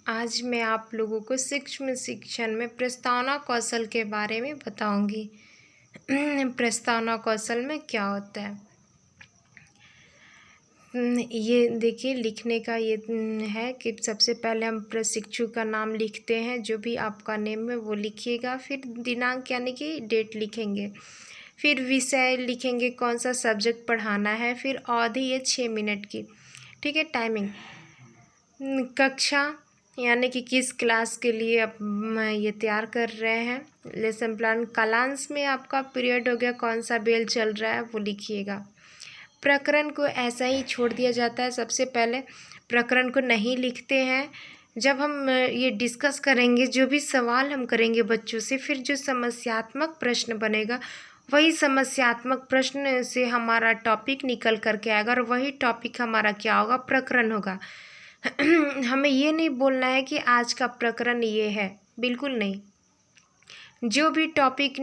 आज मैं आप लोगों को सूक्ष्म शिक्षण में प्रस्तावना कौशल के बारे में बताऊंगी। प्रस्तावना कौशल में क्या होता है? ये देखिए, लिखने का ये है कि सबसे पहले हम प्रशिक्षु का नाम लिखते हैं, जो भी आपका नेम है वो लिखिएगा। फिर दिनांक यानी कि डेट लिखेंगे। फिर विषय लिखेंगे, कौन सा सब्जेक्ट पढ़ाना है। फिर अवधि है 6 मिनट की, ठीक है। टाइमिंग, कक्षा यानी कि किस क्लास के लिए आप ये तैयार कर रहे हैं। लेसन प्लान, कालांश में आपका पीरियड हो गया, कौन सा बेल चल रहा है वो लिखिएगा। प्रकरण को ऐसा ही छोड़ दिया जाता है। सबसे पहले प्रकरण को नहीं लिखते हैं। जब हम ये डिस्कस करेंगे, जो भी सवाल हम करेंगे बच्चों से, फिर जो समस्यात्मक प्रश्न बनेगा, वही समस्यात्मक प्रश्न से हमारा टॉपिक निकल करके आएगा, और वही टॉपिक हमारा क्या होगा, प्रकरण होगा। हमें ये नहीं बोलना है कि आज का प्रकरण ये है, बिल्कुल नहीं। जो भी टॉपिक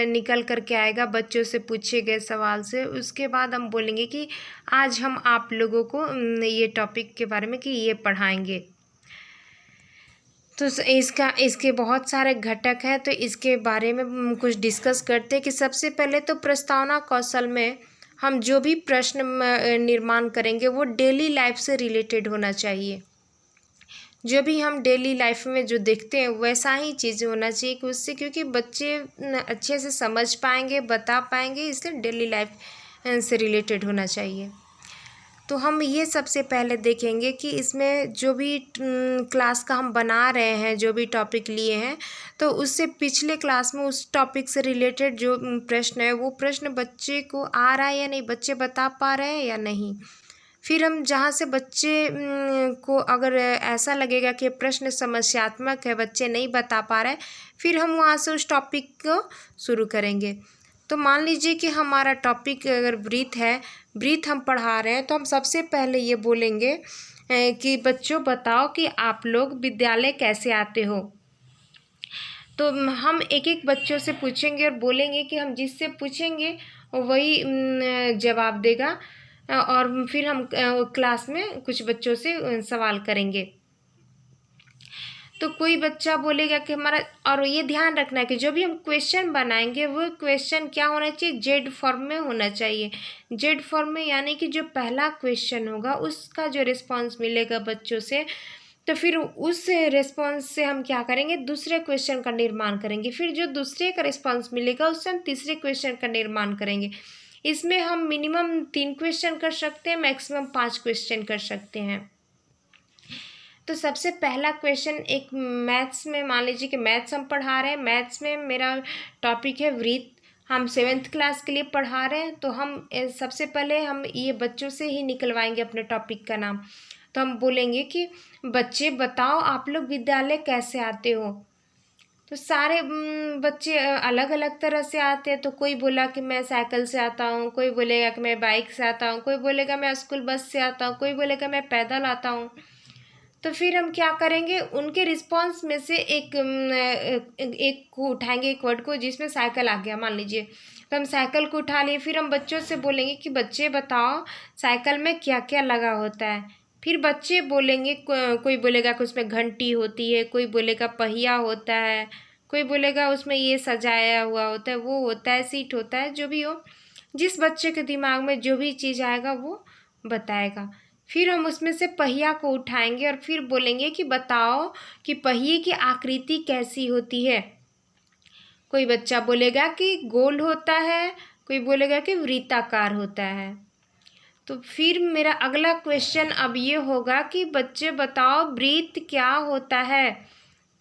निकल करके आएगा बच्चों से पूछे गए सवाल से, उसके बाद हम बोलेंगे कि आज हम आप लोगों को ये टॉपिक के बारे में कि ये पढ़ाएंगे। तो इसके बहुत सारे घटक हैं, तो इसके बारे में कुछ डिस्कस करते हैं। कि सबसे पहले तो प्रस्तावना कौशल में हम जो भी प्रश्न निर्माण करेंगे वो डेली लाइफ से रिलेटेड होना चाहिए। जो भी हम डेली लाइफ में जो देखते हैं वैसा ही चीज़ होना चाहिए कि उससे, क्योंकि बच्चे अच्छे से समझ पाएंगे, बता पाएंगे, इसलिए डेली लाइफ से रिलेटेड होना चाहिए। तो हम ये सबसे पहले देखेंगे कि इसमें जो भी क्लास का हम बना रहे हैं, जो भी टॉपिक लिए हैं, तो उससे पिछले क्लास में उस टॉपिक से रिलेटेड जो प्रश्न है वो प्रश्न बच्चे को आ रहा है या नहीं, बच्चे बता पा रहे हैं या नहीं। फिर हम जहाँ से बच्चे को अगर ऐसा लगेगा कि प्रश्न समस्यात्मक है, बच्चे नहीं बता पा रहे हैं, फिर हम वहाँ से उस टॉपिक को शुरू करेंगे। तो मान लीजिए कि हमारा टॉपिक अगर ब्रीथ है, ब्रीथ हम पढ़ा रहे हैं, तो हम सबसे पहले ये बोलेंगे कि बच्चों बताओ कि आप लोग विद्यालय कैसे आते हो। तो हम एक एक बच्चों से पूछेंगे और बोलेंगे कि हम जिससे पूछेंगे वही जवाब देगा। और फिर हम क्लास में कुछ बच्चों से सवाल करेंगे। तो कोई बच्चा बोलेगा कि हमारा, और ये ध्यान रखना है कि जो भी हम क्वेश्चन बनाएंगे वो क्वेश्चन क्या होना चाहिए, जेड फॉर्म में होना चाहिए। जेड फॉर्म में यानी कि जो पहला क्वेश्चन होगा उसका जो रिस्पांस मिलेगा बच्चों से, तो फिर उस रिस्पांस से हम क्या करेंगे, दूसरे क्वेश्चन का निर्माण करेंगे। फिर जो दूसरे का रिस्पांस मिलेगा उससे हम तीसरे क्वेश्चन का निर्माण करेंगे। इसमें हम मिनिमम 3 क्वेश्चन कर सकते हैं, मैक्सिमम 5 क्वेश्चन कर सकते हैं। तो सबसे पहला क्वेश्चन एक मैथ्स में, मान लीजिए कि मैथ्स हम पढ़ा रहे हैं। मैथ्स में मेरा टॉपिक है वृत्त, हम 7th क्लास के लिए पढ़ा रहे हैं। तो हम सबसे पहले हम ये बच्चों से ही निकलवाएंगे अपने टॉपिक का नाम। तो हम बोलेंगे कि बच्चे बताओ आप लोग विद्यालय कैसे आते हो। तो सारे बच्चे अलग अलग तरह से आते हैं। तो कोई बोला कि मैं साइकिल से आता हूँ, कोई बोलेगा कि मैं बाइक से आता हूँ, कोई बोलेगा मैं स्कूल बस से आता हूँ, कोई बोलेगा मैं पैदल आता हूँ। तो फिर हम क्या करेंगे, उनके रिस्पांस में से एक को उठाएंगे, एक वर्ड को, जिसमें साइकिल आ गया मान लीजिए। तो हम साइकिल को उठा लिए। फिर हम बच्चों से बोलेंगे कि बच्चे बताओ साइकिल में क्या क्या लगा होता है। फिर बच्चे बोलेंगे, कोई बोलेगा कि उसमें घंटी होती है, कोई बोलेगा पहिया होता है, कोई बोलेगा उसमें ये सजाया हुआ होता है, वो होता है, सीट होता है, जो भी हो, जिस बच्चे के दिमाग में जो भी चीज़ आएगा वो बताएगा। फिर हम उसमें से पहिया को उठाएंगे और फिर बोलेंगे कि बताओ कि पहिए की आकृति कैसी होती है। कोई बच्चा बोलेगा कि गोल होता है, कोई बोलेगा कि वृत्ताकार होता है। तो फिर मेरा अगला क्वेश्चन अब ये होगा कि बच्चे बताओ वृत्त क्या होता है।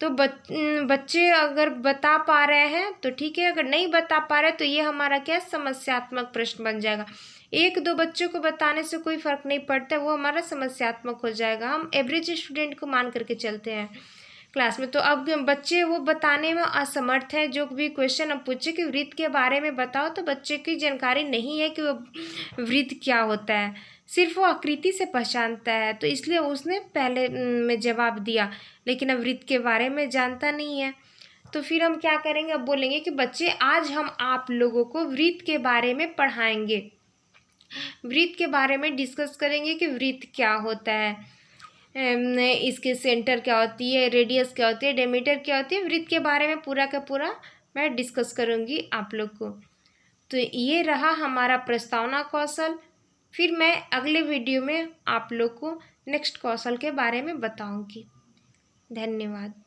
तो बच्चे अगर बता पा रहे हैं तो ठीक है, अगर नहीं बता पा रहे तो ये हमारा क्या, समस्यात्मक प्रश्न बन जाएगा। 1-2 बच्चों को बताने से कोई फ़र्क नहीं पड़ता, वो हमारा समस्यात्मक हो जाएगा। हम एवरेज स्टूडेंट को मान करके चलते हैं क्लास में। तो अब बच्चे वो बताने में असमर्थ हैं। जो भी क्वेश्चन हम पूछे कि वृत्त के बारे में बताओ, तो बच्चे की जानकारी नहीं है कि वो वृत्त क्या होता है, सिर्फ वो आकृति से पहचानता है। तो इसलिए उसने पहले में जवाब दिया, लेकिन अब वृत्त के बारे में जानता नहीं है। तो फिर हम क्या करेंगे, अब बोलेंगे कि बच्चे आज हम आप लोगों को वृत्त के बारे में पढ़ाएंगे। वृत्त के बारे में डिस्कस करेंगे कि वृत्त क्या होता है। इसके सेंटर क्या होती है, रेडियस क्या होती है, डायमीटर क्या होती है, वृत्त के बारे में पूरा का पूरा मैं डिस्कस करूँगी आप लोग को। तो ये रहा हमारा प्रस्तावना कौशल। फिर मैं अगले वीडियो में आप लोग को नेक्स्ट कौशल के बारे में बताऊँगी। धन्यवाद।